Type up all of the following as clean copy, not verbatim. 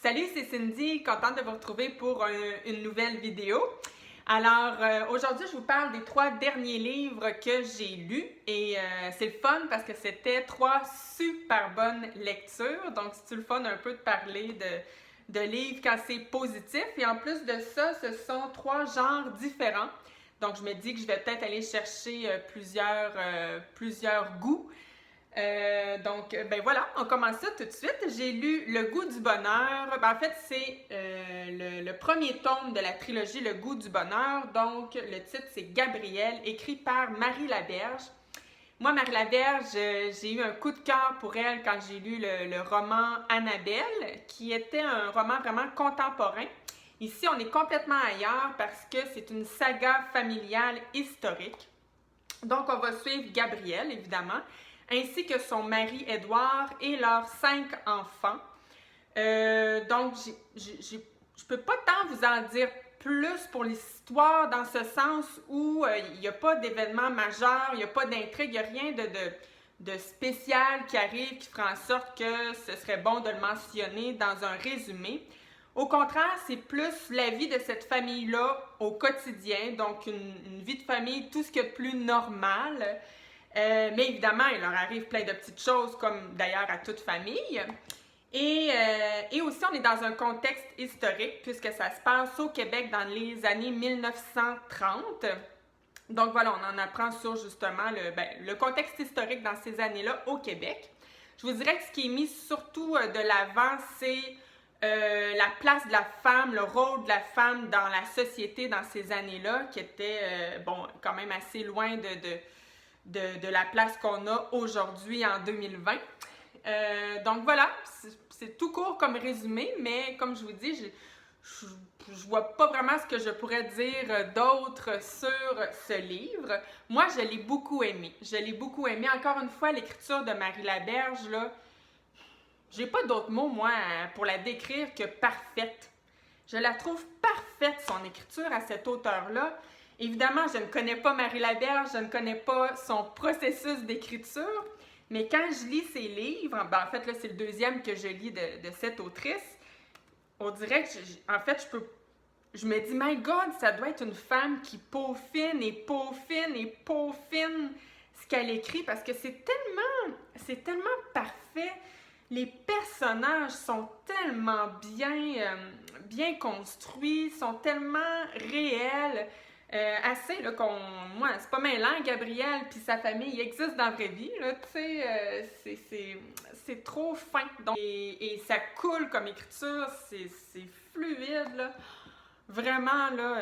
Salut, c'est Cindy, contente de vous retrouver pour une nouvelle vidéo. Alors, aujourd'hui, je vous parle des 3 derniers livres que j'ai lus et c'est le fun parce que c'était 3 super bonnes lectures. Donc, c'est le fun un peu de parler de livres quand c'est positif. Et en plus de ça, ce sont 3 genres différents. Donc, je me dis que je vais peut-être aller chercher plusieurs goûts. Ben voilà, on commence ça tout de suite. J'ai lu Le goût du bonheur. En fait, c'est le premier tome de la trilogie Le goût du bonheur. Donc, le titre, c'est Gabrielle, écrit par Marie Laberge. Moi, Marie Laberge, j'ai eu un coup de cœur pour elle quand j'ai lu le roman Annabelle, qui était un roman vraiment contemporain. Ici, on est complètement ailleurs parce que c'est une saga familiale historique. Donc, on va suivre Gabrielle, évidemment, ainsi que son mari Édouard et leurs 5 enfants. Donc, je peux pas tant vous en dire plus pour l'histoire dans ce sens où il n'y a pas d'événement majeur, il n'y a pas d'intrigue, il n'y a rien de spécial qui arrive qui fera en sorte que ce serait bon de le mentionner dans un résumé. Au contraire, c'est plus la vie de cette famille-là au quotidien, donc une vie de famille, tout ce qu'il y a de plus normal. Mais évidemment, il leur arrive plein de petites choses, comme d'ailleurs à toute famille. Et aussi, on est dans un contexte historique, puisque ça se passe au Québec dans les années 1930. Donc voilà, on en apprend sur justement le contexte historique dans ces années-là au Québec. Je vous dirais que ce qui est mis surtout de l'avant, c'est la place de la femme, le rôle de la femme dans la société dans ces années-là, qui était quand même assez loin de la place qu'on a aujourd'hui en 2020. Donc voilà, c'est tout court comme résumé, mais comme je vous dis, je vois pas vraiment ce que je pourrais dire d'autre sur ce livre. Moi, je l'ai beaucoup aimé. Je l'ai beaucoup aimé. Encore une fois, l'écriture de Marie Laberge, là, j'ai pas d'autres mots, moi, pour la décrire que parfaite. Je la trouve parfaite, son écriture à cet auteur-là. Évidemment, je ne connais pas Marie Laberge, je ne connais pas son processus d'écriture, mais quand je lis ses livres, en fait, là, c'est le deuxième que je lis de cette autrice, on dirait que, je me dis, my God, ça doit être une femme qui peaufine et peaufine et peaufine ce qu'elle écrit, parce que c'est tellement parfait. Les personnages sont tellement bien construits, sont tellement réels. Assez là moi c'est pas mêlant, Gabriel puis sa famille, ils existent dans la vraie vie là, tu sais, c'est trop fin. Donc, et ça coule comme écriture, c'est fluide là. Vraiment là,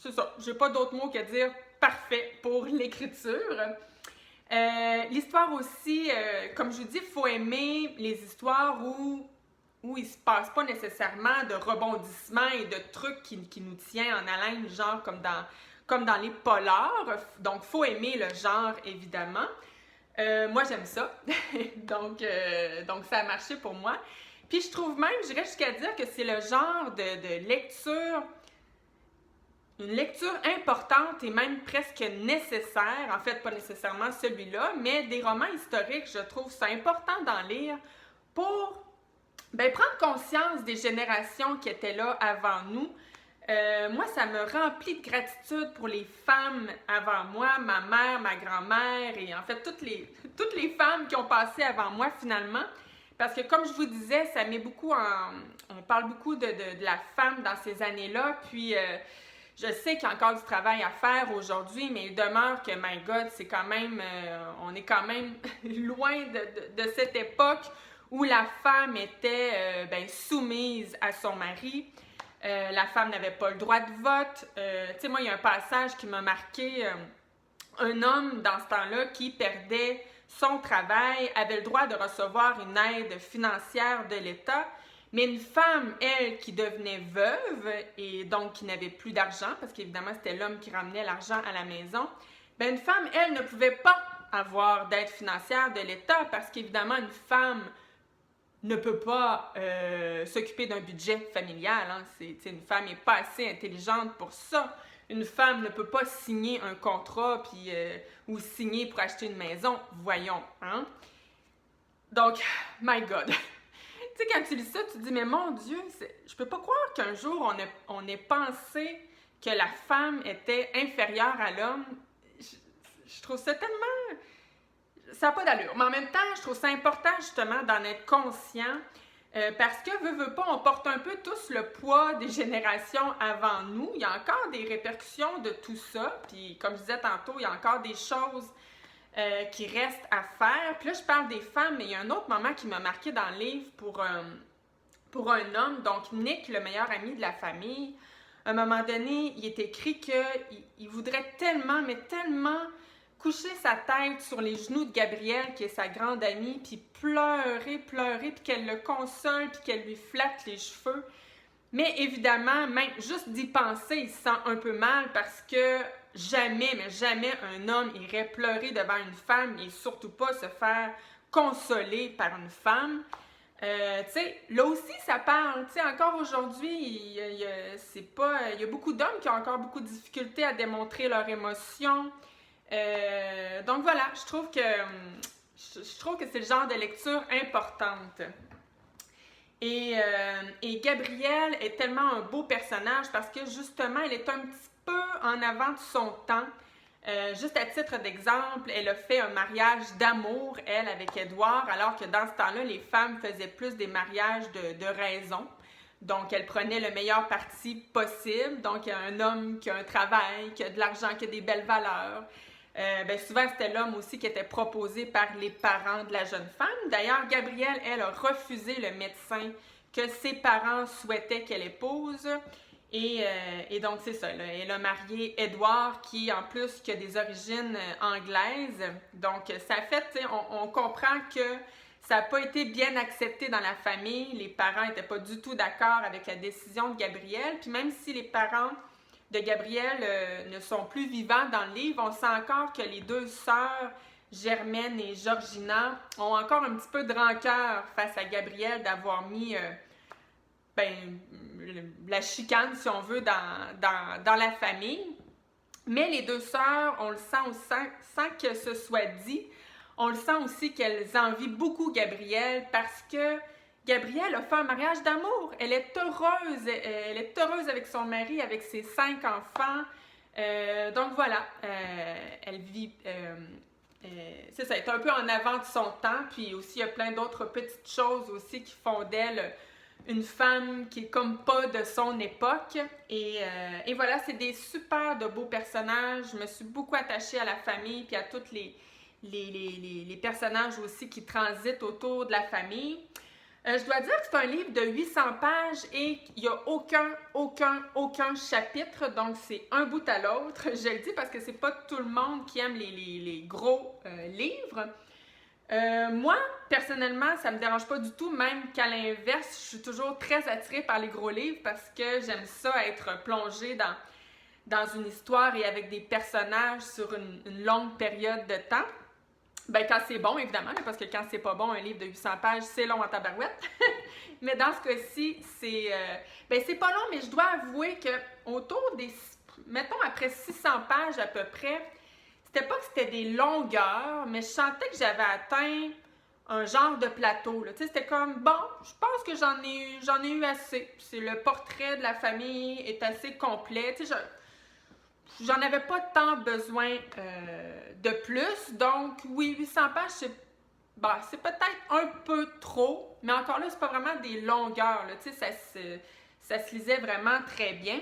c'est ça, j'ai pas d'autres mots que dire parfait pour l'écriture. L'histoire aussi, comme je vous dis, il faut aimer les histoires où il ne se passe pas nécessairement de rebondissements et de trucs qui nous tiennent en haleine, genre comme dans les polars. Donc, il faut aimer le genre, évidemment. Moi, j'aime ça. donc, ça a marché pour moi. Puis, je trouve même, j'irais jusqu'à dire que c'est le genre de lecture, une lecture importante et même presque nécessaire, en fait, pas nécessairement celui-là, mais des romans historiques, je trouve ça important d'en lire pour prendre conscience des générations qui étaient là avant nous. Moi, ça me remplit de gratitude pour les femmes avant moi, ma mère, ma grand-mère et en fait toutes les femmes qui ont passé avant moi finalement. Parce que comme je vous disais, ça met beaucoup on parle beaucoup de la femme dans ces années-là, puis je sais qu'il y a encore du travail à faire aujourd'hui, mais il demeure que, my God, c'est quand même, on est quand même loin de cette époque où la femme était soumise à son mari. La femme n'avait pas le droit de vote. Tu sais, moi, il y a un passage qui m'a marqué. Un homme, dans ce temps-là, qui perdait son travail, avait le droit de recevoir une aide financière de l'État. Mais une femme, elle, qui devenait veuve et donc qui n'avait plus d'argent, parce qu'évidemment, c'était l'homme qui ramenait l'argent à la maison, une femme, elle, ne pouvait pas avoir d'aide financière de l'État parce qu'évidemment, une femme ne peut pas s'occuper d'un budget familial. Hein. Une femme n'est pas assez intelligente pour ça. Une femme ne peut pas signer un contrat ou signer pour acheter une maison. Voyons. Hein? Donc, my God. sais, quand tu lis ça, tu te dis, mais mon Dieu, je peux pas croire qu'un jour, on ait pensé que la femme était inférieure à l'homme. Je trouve ça tellement... Ça n'a pas d'allure. Mais en même temps, je trouve ça important, justement, d'en être conscient. Parce que, veut pas, on porte un peu tous le poids des générations avant nous. Il y a encore des répercussions de tout ça. Puis, comme je disais tantôt, il y a encore des choses qui restent à faire. Puis là, je parle des femmes, mais il y a un autre moment qui m'a marqué dans le livre pour un homme. Donc, Nick, le meilleur ami de la famille, à un moment donné, il est écrit qu'il voudrait tellement, mais tellement coucher sa tête sur les genoux de Gabrielle, qui est sa grande amie, puis pleurer, puis qu'elle le console, puis qu'elle lui flatte les cheveux. Mais évidemment, même juste d'y penser, il se sent un peu mal parce que jamais, mais jamais un homme irait pleurer devant une femme et surtout pas se faire consoler par une femme. Tu sais, là aussi, ça parle. Tu sais, encore aujourd'hui, il y a beaucoup d'hommes qui ont encore beaucoup de difficultés à démontrer leurs émotions. Donc voilà, je trouve que c'est le genre de lecture importante. Et Gabrielle est tellement un beau personnage parce que justement, elle est un petit peu en avant de son temps. Juste à titre d'exemple, elle a fait un mariage d'amour, elle, avec Édouard, alors que dans ce temps-là, les femmes faisaient plus des mariages de raison. Donc, elle prenait le meilleur parti possible. Donc, il y a un homme qui a un travail, qui a de l'argent, qui a des belles valeurs. Souvent, c'était l'homme aussi qui était proposé par les parents de la jeune femme. D'ailleurs, Gabrielle, elle, a refusé le médecin que ses parents souhaitaient qu'elle épouse. Et donc, c'est ça. Là, elle a marié Édouard, qui, en plus, qui a des origines anglaises. Donc, ça fait, on comprend que ça n'a pas été bien accepté dans la famille. Les parents n'étaient pas du tout d'accord avec la décision de Gabrielle. Puis même si les parents de Gabrielle ne sont plus vivants dans le livre, on sent encore que les deux sœurs, Germaine et Georgina, ont encore un petit peu de rancœur face à Gabrielle d'avoir mis la chicane, si on veut, dans la famille. Mais les deux sœurs, on le sent sans que ce soit dit, on le sent aussi qu'elles envient beaucoup Gabrielle parce que Gabrielle a fait un mariage d'amour. Elle est heureuse avec son mari, avec ses 5 enfants. Donc voilà, elle vit... c'est ça, elle est un peu en avant de son temps. Puis aussi, il y a plein d'autres petites choses aussi qui font d'elle une femme qui est comme pas de son époque. Et voilà, c'est des super de beaux personnages. Je me suis beaucoup attachée à la famille puis à tous les personnages aussi qui transitent autour de la famille. Je dois dire que c'est un livre de 800 pages et il n'y a aucun chapitre, donc c'est un bout à l'autre. Je le dis parce que c'est pas tout le monde qui aime les gros livres. Moi, personnellement, ça me dérange pas du tout, même qu'à l'inverse, je suis toujours très attirée par les gros livres parce que j'aime ça être plongée dans une histoire et avec des personnages sur une longue période de temps. Ben, quand c'est bon, évidemment, parce que quand c'est pas bon, un livre de 800 pages, c'est long en tabarouette. Mais dans ce cas-ci, c'est pas long, mais je dois avouer que autour des, mettons, après 600 pages à peu près, c'était pas que c'était des longueurs, mais je sentais que j'avais atteint un genre de plateau. Tu sais, c'était comme, bon, je pense que j'en ai eu assez. C'est le portrait de la famille est assez complet. Tu sais, j'en avais pas tant besoin de plus. Donc, oui, 800 pages, c'est peut-être un peu trop, mais encore là, c'est pas vraiment des longueurs. Là. Tu sais, ça se lisait vraiment très bien.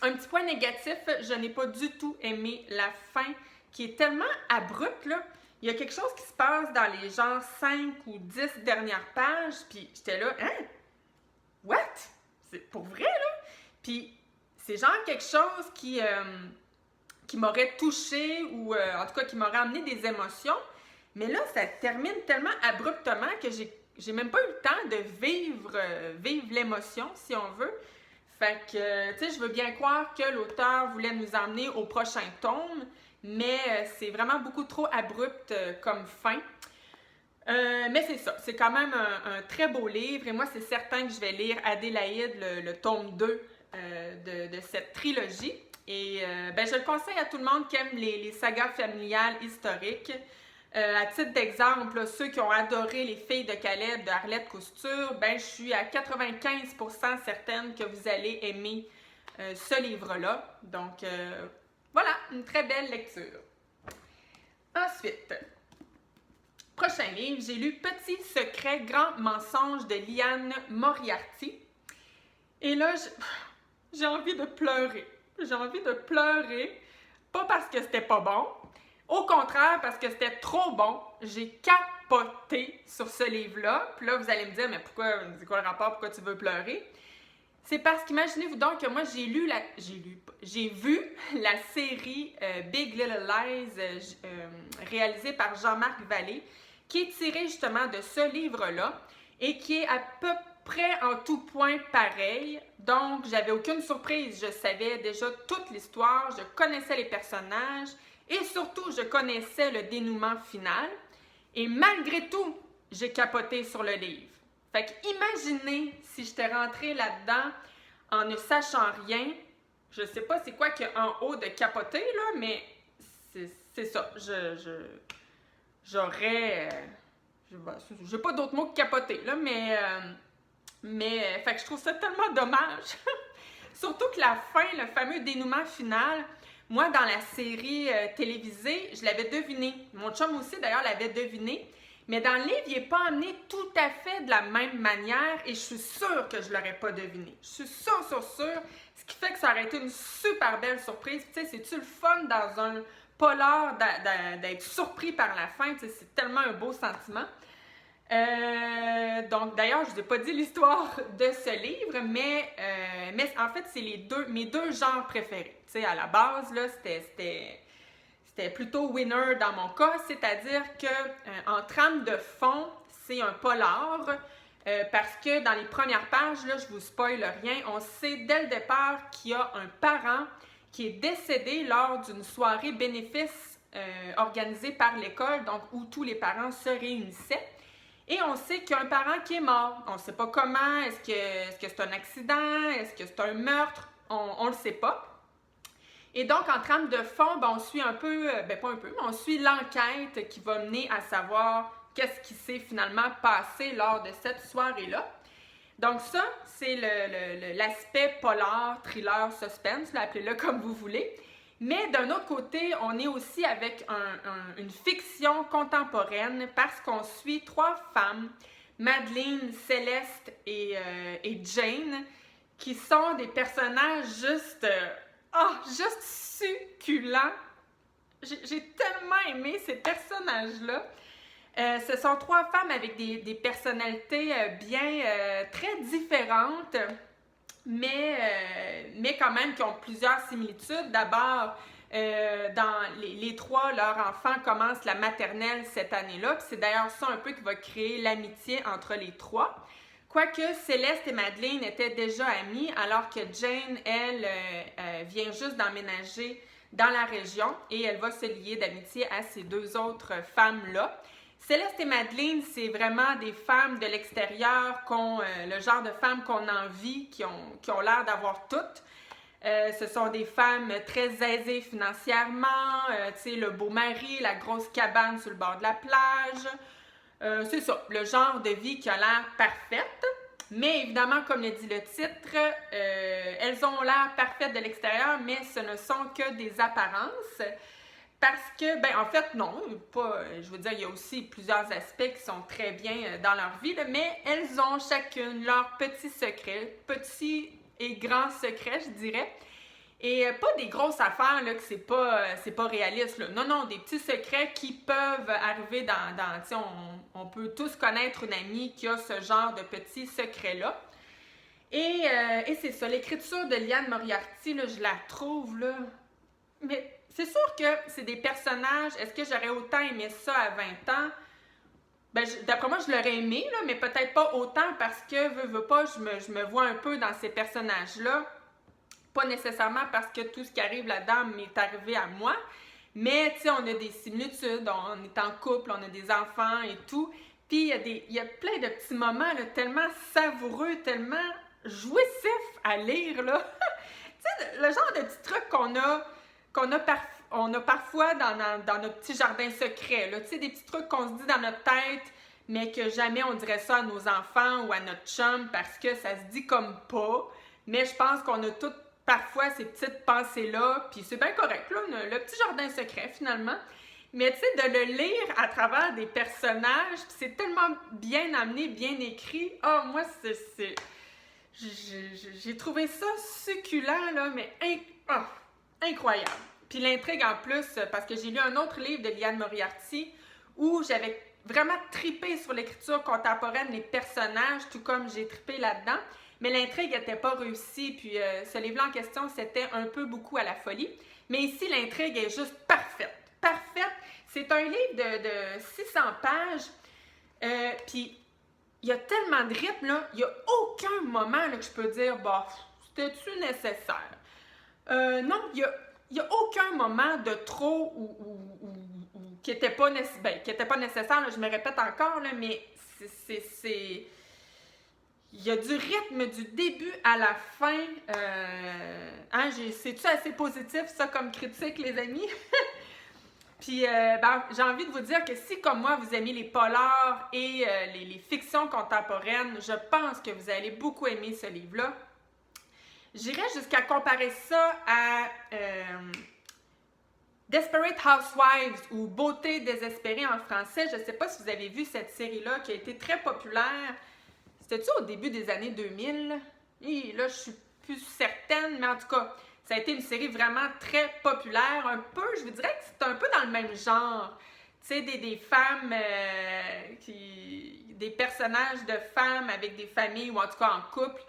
Un petit point négatif, je n'ai pas du tout aimé la fin, qui est tellement abrupte, là. Il y a quelque chose qui se passe dans les genre 5 ou 10 dernières pages, puis j'étais là, hein? What? C'est pour vrai, là? Puis c'est genre quelque chose qui m'aurait touchée ou en tout cas qui m'aurait amené des émotions. Mais là, ça termine tellement abruptement que j'ai même pas eu le temps de vivre l'émotion, si on veut. Fait que, tu sais, je veux bien croire que l'auteur voulait nous emmener au prochain tome, mais c'est vraiment beaucoup trop abrupt comme fin. Mais c'est ça, c'est quand même un très beau livre et moi, c'est certain que je vais lire Adélaïde, le tome 2 de cette trilogie. Et je le conseille à tout le monde qui aime les sagas familiales historiques. À titre d'exemple, là, ceux qui ont adoré Les filles de Caleb de Arlette Couture, ben je suis à 95% certaine que vous allez aimer ce livre-là. Donc, voilà, une très belle lecture. Ensuite, prochain livre, j'ai lu Petit secret, grand mensonge de Liane Moriarty. Et là, j'ai envie de pleurer. J'ai envie de pleurer, pas parce que c'était pas bon, au contraire, parce que c'était trop bon. J'ai capoté sur ce livre-là. Puis là, vous allez me dire, mais pourquoi, c'est quoi le rapport, pourquoi tu veux pleurer? C'est parce qu'imaginez-vous donc que moi, j'ai vu la série Big Little Lies réalisée par Jean-Marc Vallée, qui est tirée justement de ce livre-là et qui est à peu près en tout point pareil. Donc, j'avais aucune surprise. Je savais déjà toute l'histoire, je connaissais les personnages et surtout, je connaissais le dénouement final. Et malgré tout, j'ai capoté sur le livre. Fait que imaginez si j'étais rentrée là-dedans en ne sachant rien. Je sais pas c'est quoi qu'il y a en haut de capoter, là, mais c'est ça. J'aurais... j'ai pas d'autres mots que capoter, là, mais fait que je trouve ça tellement dommage. Surtout que la fin, le fameux dénouement final, moi, dans la série télévisée, je l'avais deviné. Mon chum aussi, d'ailleurs, l'avait deviné. Mais dans le livre, il n'est pas amené tout à fait de la même manière et je suis sûre que je ne l'aurais pas deviné. Je suis sûre. Ce qui fait que ça aurait été une super belle surprise. Tu sais, c'est-tu le fun dans un polar d'être surpris par la fin? Tu sais, c'est tellement un beau sentiment. Donc, d'ailleurs, je ne vous ai pas dit l'histoire de ce livre, mais en fait, c'est mes deux genres préférés. Tu sais, à la base, là, c'était plutôt winner dans mon cas, c'est-à-dire que en trame de fond, c'est un polar, parce que dans les premières pages, là, je vous spoil rien, on sait dès le départ qu'il y a un parent qui est décédé lors d'une soirée bénéfice organisée par l'école, donc où tous les parents se réunissaient. Et on sait qu'il y a un parent qui est mort. On ne sait pas comment, est-ce que c'est un accident, est-ce que c'est un meurtre, on ne le sait pas. Et donc, en trame de fond, ben, on suit un peu, pas un peu, mais on suit l'enquête qui va mener à savoir qu'est-ce qui s'est finalement passé lors de cette soirée-là. Donc ça, c'est l'aspect polar, thriller, suspense, appelez-le comme vous voulez. Mais d'un autre côté, on est aussi avec une fiction contemporaine parce qu'on suit trois femmes, Madeleine, Céleste et Jane, qui sont des personnages juste succulents. J'ai tellement aimé ces personnages-là. Ce sont trois femmes avec des personnalités très différentes, mais quand même qui ont plusieurs similitudes. D'abord, dans les trois, leur enfant commence la maternelle cette année-là. Puis c'est d'ailleurs ça un peu qui va créer l'amitié entre les trois. Quoique Céleste et Madeleine étaient déjà amies, alors que Jane, elle, vient juste d'emménager dans la région et elle va se lier d'amitié à ces deux autres femmes-là. Céleste et Madeleine, c'est vraiment des femmes de l'extérieur, le genre de femmes qu'on envie, qui ont l'air d'avoir toutes. Ce sont des femmes très aisées financièrement, tu sais, le beau mari, la grosse cabane sur le bord de la plage. C'est ça, le genre de vie qui a l'air parfaite. Mais évidemment, comme le dit le titre, elles ont l'air parfaites de l'extérieur, mais ce ne sont que des apparences. Parce que, en fait, non, je veux dire, il y a aussi plusieurs aspects qui sont très bien dans leur vie, là, mais elles ont chacune leurs petits secrets, petits et grands secrets, je dirais. Et pas des grosses affaires, là, que c'est pas réaliste, là. Non, des petits secrets qui peuvent arriver tu sais, on peut tous connaître une amie qui a ce genre de petits secrets-là. Et c'est ça, l'écriture de Liane Moriarty, là, je la trouve, là, mais c'est sûr que c'est des personnages, est-ce que j'aurais autant aimé ça à 20 ans? D'après moi, je l'aurais aimé, là, mais peut-être pas autant parce que, veux pas, je me vois un peu dans ces personnages-là. Pas nécessairement parce que tout ce qui arrive là-dedans m'est arrivé à moi, mais tu sais, on a des similitudes, on est en couple, on a des enfants et tout. Puis il y a plein de petits moments là, tellement savoureux, tellement jouissifs à lire, là. Tu sais, le genre de petits trucs qu'on a on a parfois dans notre petit jardin secret, là, tu sais, des petits trucs qu'on se dit dans notre tête, mais que jamais on dirait ça à nos enfants ou à notre chum parce que ça se dit comme pas. Mais je pense qu'on a toutes parfois ces petites pensées-là, puis c'est bien correct, là, le petit jardin secret finalement. Mais tu sais, de le lire à travers des personnages, puis c'est tellement bien amené, bien écrit. Ah, moi, j'ai trouvé ça succulent, là, mais incroyable. Puis l'intrigue en plus, parce que j'ai lu un autre livre de Liane Moriarty où j'avais vraiment tripé sur l'écriture contemporaine, les personnages, tout comme j'ai tripé là-dedans. Mais l'intrigue n'était pas réussie, puis ce livre-là en question, c'était un peu beaucoup à la folie. Mais ici, l'intrigue est juste parfaite. Parfaite. C'est un livre de 600 pages, puis il y a tellement de rythme, là, il n'y a aucun moment là, que je peux dire, bah, c'était-tu nécessaire? Non, il n'y a aucun moment de trop ou qui n'était pas, pas nécessaire, là, je me répète encore, là, mais c'est... Il y a du rythme du début à la fin. C'est-tu assez positif, ça, comme critique, les amis? Puis, j'ai envie de vous dire que si, comme moi, vous aimez les polars et les fictions contemporaines, je pense que vous allez beaucoup aimer ce livre-là. J'irais jusqu'à comparer ça à Desperate Housewives ou Beauté désespérée en français. Je ne sais pas si vous avez vu cette série-là qui a été très populaire. C'était-tu au début des années 2000? Et là, je suis plus certaine, mais en tout cas, ça a été une série vraiment très populaire. Un peu, je vous dirais que c'est un peu dans le même genre. Tu sais, des femmes, des personnages de femmes avec des familles, ou en tout cas en couple,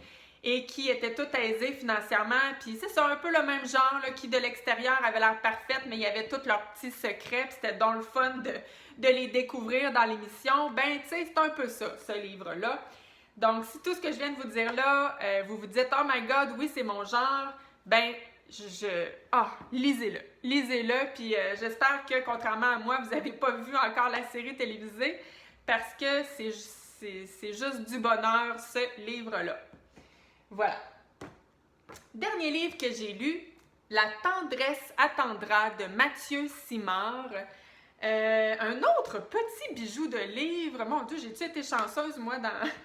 et qui étaient toutes aisées financièrement. Puis c'est ça, un peu le même genre, là, qui de l'extérieur avait l'air parfaite, mais il y avait tous leurs petits secrets, puis c'était donc le fun de les découvrir dans l'émission. Ben, tu sais, c'est un peu ça, ce livre-là. Donc, si tout ce que je viens de vous dire là, vous vous dites « Oh my God, oui, c'est mon genre », ben, lisez-le. Lisez-le, puis j'espère que, contrairement à moi, vous n'avez pas vu encore la série télévisée, parce que c'est juste du bonheur, ce livre-là. Voilà. Dernier livre que j'ai lu, La tendresse attendra de Mathieu Simard. Un autre petit bijou de livre. Mon Dieu, j'ai-tu été chanceuse, moi,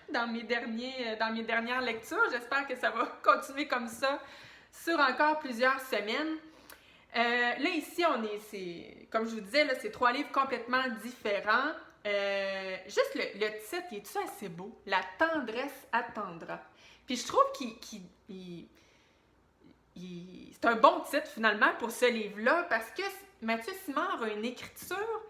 dans mes dernières lectures. J'espère que ça va continuer comme ça sur encore plusieurs semaines. Là, ici, comme je vous disais, là, c'est 3 livres complètement différents. Juste le titre, il est-tu assez beau? La tendresse attendra. Puis je trouve c'est un bon titre, finalement, pour ce livre-là, parce que Mathieu Simard a une écriture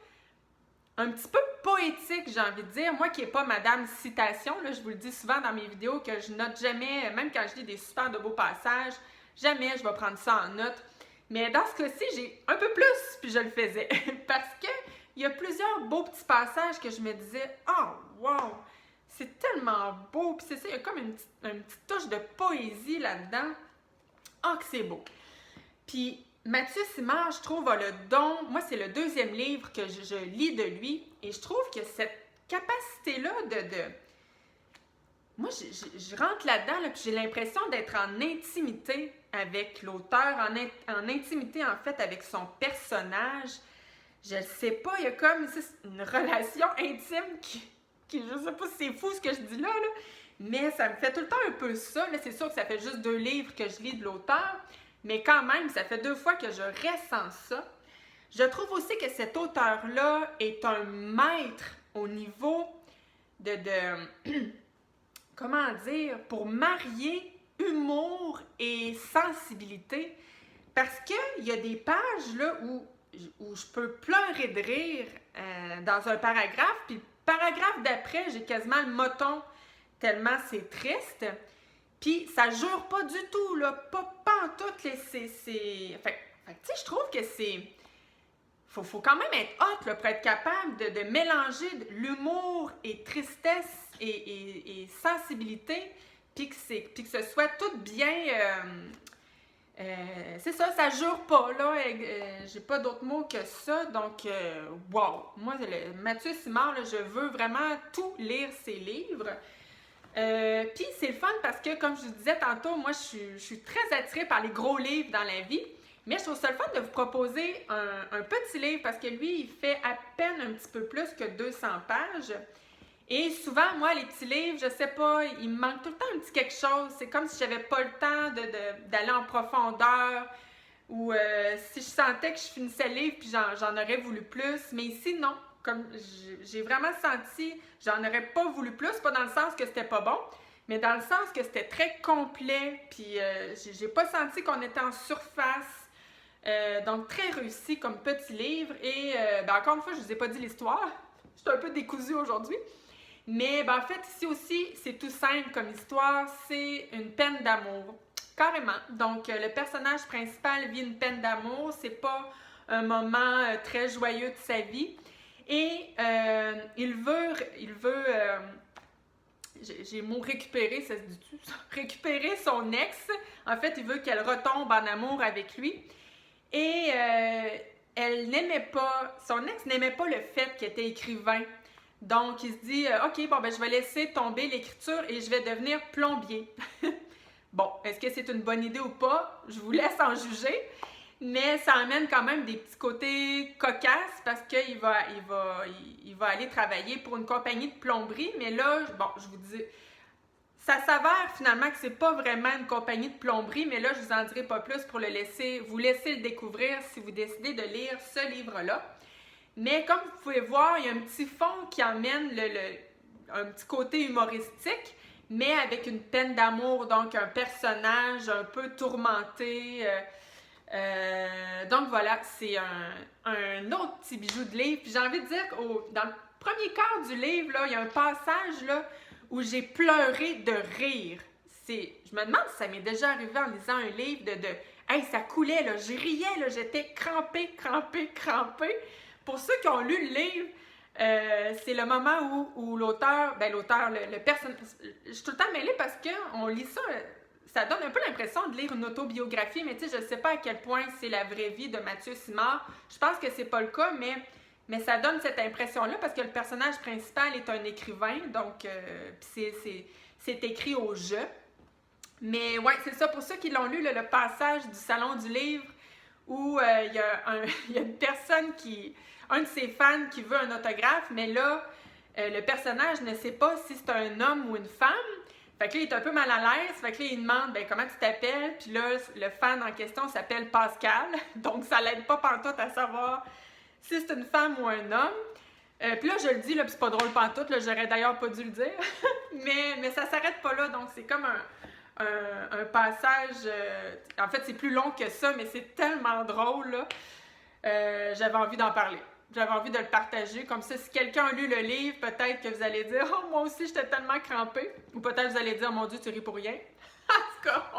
un petit peu poétique, j'ai envie de dire. Moi qui n'ai pas Madame Citation, là, je vous le dis souvent dans mes vidéos que je note jamais, même quand je lis des super de beaux passages, jamais je vais prendre ça en note. Mais dans ce cas-ci, j'ai un peu plus, puis je le faisais. Parce qu'il y a plusieurs beaux petits passages que je me disais « Oh, wow! C'est tellement beau! » Puis c'est ça, il y a comme une petite touche de poésie là-dedans. Ah, que c'est beau! Puis Mathieu Simard, je trouve, a le don. Moi, c'est le 2e livre que je lis de lui. Et je trouve que cette capacité-là Moi, je rentre là-dedans, là, puis j'ai l'impression d'être en intimité avec l'auteur, en intimité, en fait, avec son personnage. Je ne sais pas, il y a comme une relation intime qui je sais pas si c'est fou ce que je dis là, mais ça me fait tout le temps un peu ça. Là, c'est sûr que ça fait juste 2 livres que je lis de l'auteur, mais quand même, ça fait 2 fois que je ressens ça. Je trouve aussi que cet auteur-là est un maître au niveau de comment dire, pour marier humour et sensibilité. Parce qu'il y a des pages là où je peux pleurer de rire dans un paragraphe, puis le paragraphe d'après, j'ai quasiment le moton tellement c'est triste. Puis ça jure pas du tout, là, pas en toutes les... Fait tu sais, je trouve que c'est... Faut quand même être hot là, pour être capable de mélanger l'humour et tristesse et sensibilité, puis que ce soit tout bien... c'est ça jure pas, là. J'ai pas d'autres mots que ça. Donc, wow! Moi, Mathieu Simard, là, je veux vraiment tout lire ses livres. Puis, c'est le fun parce que, comme je vous disais tantôt, moi, je suis très attirée par les gros livres dans la vie. Mais je trouve ça le fun de vous proposer un petit livre parce que lui, il fait à peine un petit peu plus que 200 pages. Et souvent, moi, les petits livres, je sais pas, il me manque tout le temps un petit quelque chose. C'est comme si j'avais pas le temps d'aller en profondeur ou si je sentais que je finissais le livre puis j'en aurais voulu plus. Mais ici, non. Comme j'ai vraiment senti, j'en aurais pas voulu plus, pas dans le sens que c'était pas bon, mais dans le sens que c'était très complet, puis j'ai pas senti qu'on était en surface. Donc, très réussi comme petit livre. Et encore une fois, je ne vous ai pas dit l'histoire. Je suis un peu décousue aujourd'hui. Mais en fait, ici aussi, c'est tout simple comme histoire. C'est une peine d'amour. Carrément. Donc, le personnage principal vit une peine d'amour. C'est pas un moment très joyeux de sa vie. Et il veut j'ai le mot récupérer, ça se dit-tu? Récupérer son ex. En fait, il veut qu'elle retombe en amour avec lui. Et elle n'aimait pas, son ex n'aimait pas le fait qu'il était écrivain. Donc, il se dit, OK, bon, ben, je vais laisser tomber l'écriture et je vais devenir plombier. Bon, est-ce que c'est une bonne idée ou pas? Je vous laisse en juger. Mais ça amène quand même des petits côtés cocasses parce qu'il va aller travailler pour une compagnie de plomberie. Mais là, bon, je vous dis, ça s'avère finalement que c'est pas vraiment une compagnie de plomberie, mais là, je vous en dirai pas plus pour vous laisser le découvrir si vous décidez de lire ce livre-là. Mais comme vous pouvez voir, il y a un petit fond qui emmène un petit côté humoristique, mais avec une peine d'amour, donc un personnage un peu tourmenté. Donc voilà, c'est un autre petit bijou de livre. Puis j'ai envie de dire que dans le premier quart du livre, là, il y a un passage là, où j'ai pleuré de rire. Je me demande si ça m'est déjà arrivé en lisant un livre hey, ça coulait, là, je riais, là, j'étais crampée. Pour ceux qui ont lu le livre, c'est le moment où l'auteur, le personnage, je suis tout le temps mêlée parce qu'on lit ça, ça donne un peu l'impression de lire une autobiographie, mais tu sais, je ne sais pas à quel point c'est la vraie vie de Mathieu Simard. Je pense que c'est pas le cas, mais ça donne cette impression-là parce que le personnage principal est un écrivain, donc c'est écrit au jeu. Mais ouais, c'est ça, pour ceux qui l'ont lu, le passage du Salon du Livre où il y a une personne un de ses fans qui veut un autographe, mais là, le personnage ne sait pas si c'est un homme ou une femme. Fait que là, il est un peu mal à l'aise. Fait que là, il demande comment tu t'appelles. Puis là, le fan en question s'appelle Pascal. Donc, ça l'aide pas pantoute à savoir si c'est une femme ou un homme. Puis là, je le dis, là, puis c'est pas drôle pantoute. Là, j'aurais d'ailleurs pas dû le dire. mais ça s'arrête pas là. Donc, c'est comme un passage. En fait, c'est plus long que ça, mais c'est tellement drôle, là. J'avais envie d'en parler. J'avais envie de le partager. Comme ça, si quelqu'un a lu le livre, peut-être que vous allez dire « Oh, moi aussi, j'étais tellement crampée. » Ou peut-être vous allez dire « Mon Dieu, tu ris pour rien. » En tout cas,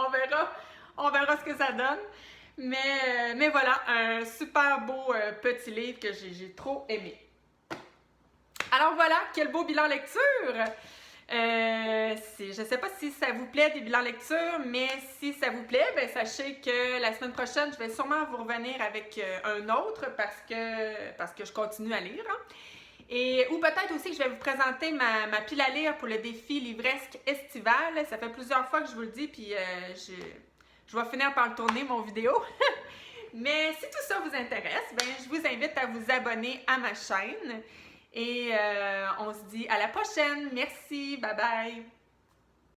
on verra ce que ça donne. Mais voilà, un super beau petit livre que j'ai trop aimé. Alors voilà, quel beau bilan lecture! Je ne sais pas si ça vous plaît des bilans lecture, mais si ça vous plaît, ben sachez que la semaine prochaine, je vais sûrement vous revenir avec un autre parce que je continue à lire. Hein. Ou peut-être aussi que je vais vous présenter ma pile à lire pour le défi livresque estival. Ça fait plusieurs fois que je vous le dis, puis je vais finir par le tourner, mon vidéo. Mais si tout ça vous intéresse, ben, je vous invite à vous abonner à ma chaîne. Et on se dit à la prochaine. Merci. Bye bye.